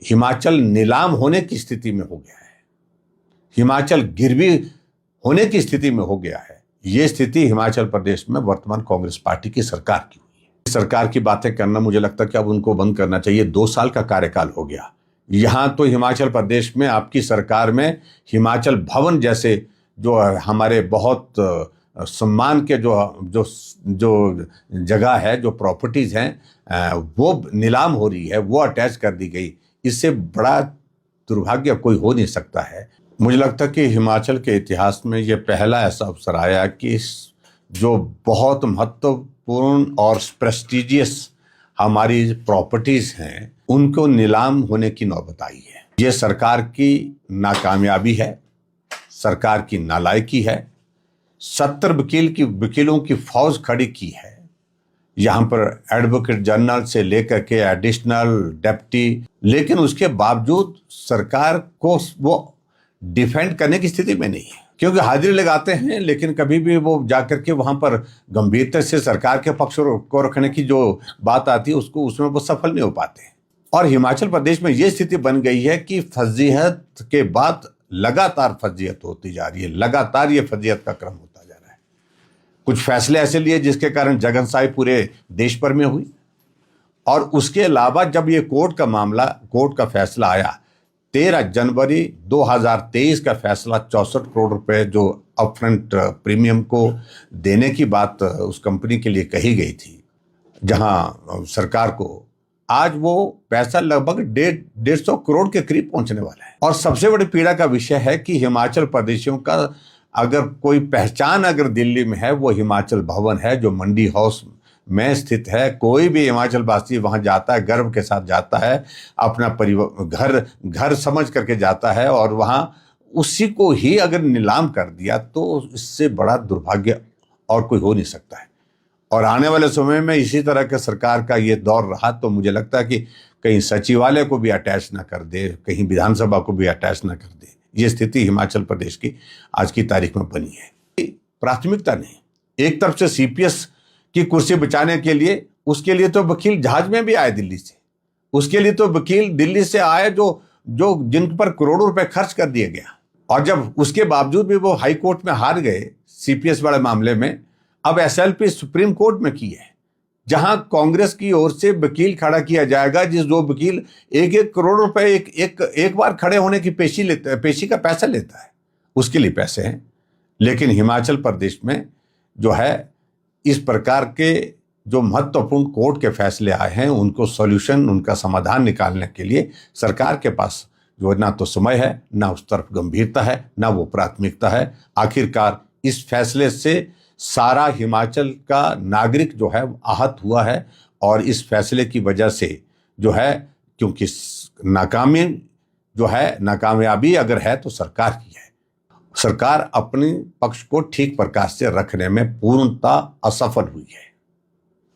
हिमाचल नीलाम होने की स्थिति में हो गया है, हिमाचल गिरवी होने की स्थिति में हो गया है। ये स्थिति हिमाचल प्रदेश में वर्तमान कांग्रेस पार्टी की सरकार की हुई है। सरकार की बातें करना मुझे लगता है कि अब उनको बंद करना चाहिए। 2 साल का कार्यकाल हो गया। यहां तो हिमाचल प्रदेश में आपकी सरकार में हिमाचल भवन जैसे जो हमारे बहुत सम्मान के जो जगह है, जो प्रॉपर्टीज हैं, वो नीलाम हो रही है, वो अटैच कर दी गई। इससे बड़ा दुर्भाग्य कोई हो नहीं सकता है। मुझे लगता है कि हिमाचल के इतिहास में ये पहला ऐसा अवसर आया कि जो बहुत महत्वपूर्ण और प्रेस्टिजियस हमारी प्रॉपर्टीज हैं, उनको नीलाम होने की नौबत आई है। ये सरकार की नाकामयाबी है, सरकार की नालायकी है। 70 वकीलों की फौज खड़ी की है। यहाँ पर एडवोकेट जनरल से लेकर के एडिशनल डेप्टी, लेकिन उसके बावजूद सरकार को वो डिफेंड करने की स्थिति में नहीं है, क्योंकि हाजिरी लगाते हैं लेकिन कभी भी वो जाकर के वहां पर गंभीरता से सरकार के पक्ष को रखने की जो बात आती है उसमें वो सफल नहीं हो पाते। और हिमाचल प्रदेश में ये स्थिति बन गई है कि फजीहत के बाद लगातार फजीहत होती जा रही है, लगातार ये फजीहत का क्रम होता जा रहा है। कुछ फैसले ऐसे लिए जिसके कारण जगनसाई पूरे देश भर में हुई, और उसके अलावा जब ये कोर्ट का फैसला आया 13 जनवरी 2023 का फैसला, 64 करोड़ रुपए जो अपफ्रंट प्रीमियम को देने की बात उस कंपनी के लिए कही गई थी, जहां सरकार को आज वो पैसा लगभग 150 करोड़ के करीब पहुंचने वाला है। और सबसे बड़ी पीड़ा का विषय है कि हिमाचल प्रदेशियों का अगर कोई पहचान अगर दिल्ली में है, वो हिमाचल भवन है, जो मंडी हाउस में स्थित है। कोई भी हिमाचल वासी वहां जाता है, गर्व के साथ जाता है, अपना परिवार घर समझ करके जाता है, और वहां उसी को ही अगर नीलाम कर दिया तो इससे बड़ा दुर्भाग्य और कोई हो नहीं सकता है। और आने वाले समय में इसी तरह के सरकार का ये दौर रहा तो मुझे लगता है कि कहीं सचिवालय को भी अटैच ना कर दे, कहीं विधानसभा को भी अटैच ना कर दे। ये स्थिति हिमाचल प्रदेश की आज की तारीख में बनी है। प्राथमिकता नहीं, एक तरफ से सीपीएस की कुर्सी बचाने के लिए, उसके लिए तो वकील जहाज में भी आए दिल्ली से, उसके लिए तो वकील दिल्ली से आए जो जिन पर करोड़ों रुपए खर्च कर दिया गया। और जब उसके बावजूद भी वो हाई कोर्ट में हार गए सीपीएस वाले मामले में, अब एसएलपी सुप्रीम कोर्ट में की है, जहां कांग्रेस की ओर से वकील खड़ा किया जाएगा, जो वकील 1-1 करोड़ रुपए एक बार खड़े होने की पेशी का पैसा लेता है, उसके लिए पैसे हैं। लेकिन हिमाचल प्रदेश में जो है इस प्रकार के जो महत्वपूर्ण कोर्ट के फैसले आए हैं, उनको सॉल्यूशन, उनका समाधान निकालने के लिए सरकार के पास जो ना तो समय है, ना उस तरफ गंभीरता है, ना वो प्राथमिकता है। आखिरकार इस फैसले से सारा हिमाचल का नागरिक जो है आहत हुआ है, और इस फैसले की वजह से जो है, क्योंकि नाकामयाबी अगर है तो सरकार की है। सरकार अपने पक्ष को ठीक प्रकार से रखने में पूर्णतः असफल हुई है।